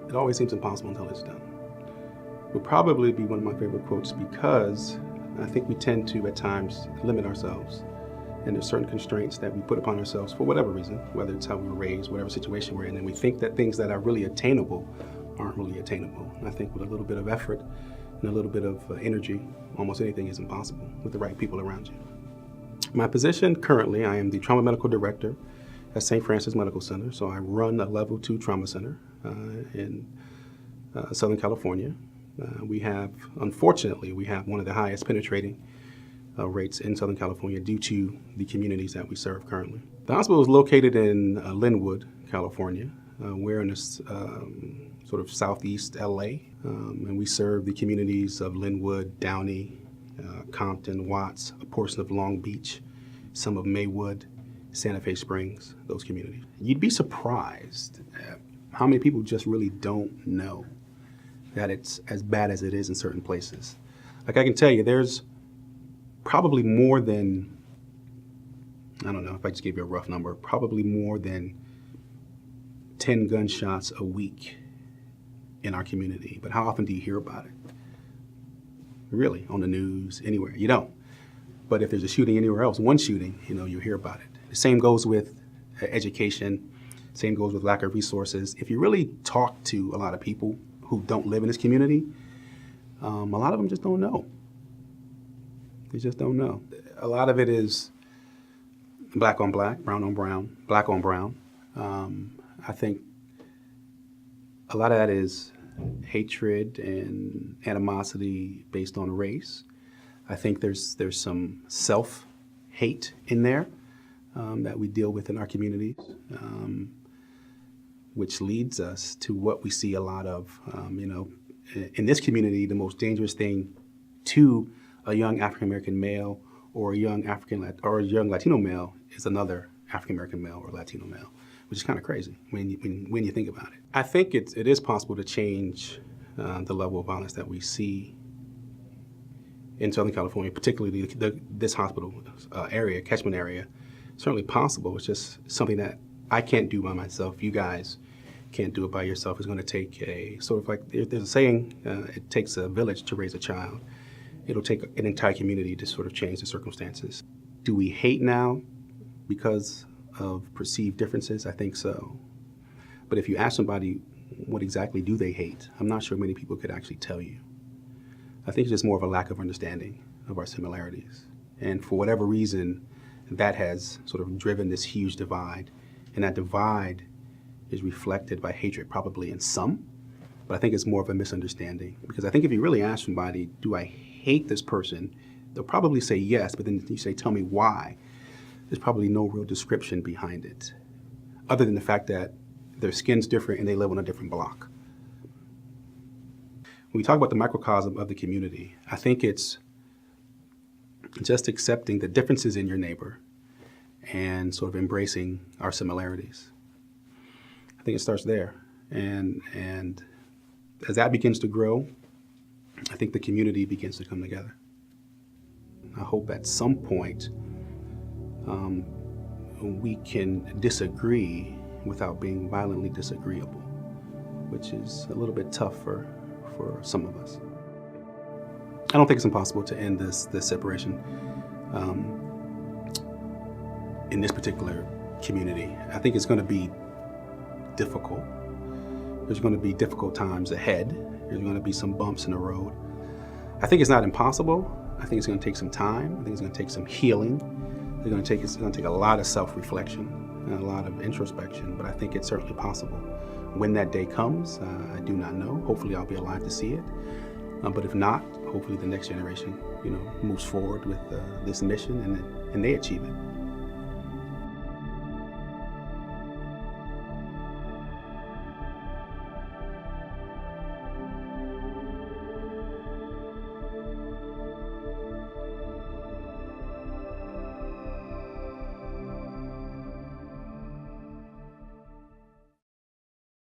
It always seems impossible until it's done. Would probably be one of my favorite quotes because I think we tend to, at times, limit ourselves. And there's certain constraints that we put upon ourselves for whatever reason, whether it's how we were raised, whatever situation we're in, and we think that things that are really attainable aren't really attainable. And I think with a little bit of effort and a little bit of energy, almost anything is impossible with the right people around you. My position currently, I am the Trauma Medical Director at St. Francis Medical Center. So I run a Level 2 trauma center in Southern California. Unfortunately, we have one of the highest penetrating rates in Southern California due to the communities that we serve currently. The hospital is located in Linwood, California. We're in this sort of southeast LA, and we serve the communities of Linwood, Downey, Compton, Watts, a portion of Long Beach, some of Maywood, Santa Fe Springs, those communities. You'd be surprised at how many people just really don't know that it's as bad as it is in certain places. Like I can tell you, there's probably more than, I don't know if I just gave you a rough number, probably more than 10 gunshots a week in our community. But how often do you hear about it? Really, on the news, anywhere? You don't. But if there's a shooting anywhere else, one shooting, you hear about it. The same goes with education, same goes with lack of resources. If you really talk to a lot of people who don't live in this community, a lot of them just don't know. They just don't know. A lot of it is black on black, brown on brown, black on brown. I think a lot of that is hatred and animosity based on race. I think there's some self-hate in there that we deal with in our communities, which leads us to what we see a lot of. In this community, the most dangerous thing to a young African-American male or a young Latino male is another African-American male or Latino male, which is kind of crazy when you think about it. I think it is possible to change the level of violence that we see in Southern California, particularly this hospital area, catchment area. Certainly possible. It's just something that I can't do by myself. You guys can't do it by yourself. It's going to take a sort of like, there's a saying, it takes a village to raise a child. It'll take an entire community to sort of change the circumstances. Do we hate now because of perceived differences? I think so. But if you ask somebody what exactly do they hate, I'm not sure many people could actually tell you. I think it's just more of a lack of understanding of our similarities. And for whatever reason, that has sort of driven this huge divide. And that divide is reflected by hatred probably in some, but I think it's more of a misunderstanding. Because I think if you really ask somebody, do I hate this person? They'll probably say yes, but then you say, tell me why. There's probably no real description behind it, other than the fact that their skin's different and they live on a different block. When we talk about the microcosm of the community, I think it's just accepting the differences in your neighbor and sort of embracing our similarities. I think it starts there. And as that begins to grow, I think the community begins to come together. I hope at some point we can disagree without being violently disagreeable, which is a little bit tough for some of us. I don't think it's impossible to end this separation in this particular community. I think it's going to be difficult. There's going to be difficult times ahead. There's going to be some bumps in the road. I think it's not impossible. I think it's going to take some time. I think it's going to take some healing. It's going to take a lot of self-reflection and a lot of introspection, but I think it's certainly possible. When that day comes, I do not know. Hopefully I'll be alive to see it. But if not, hopefully the next generation, moves forward with this mission and they achieve it.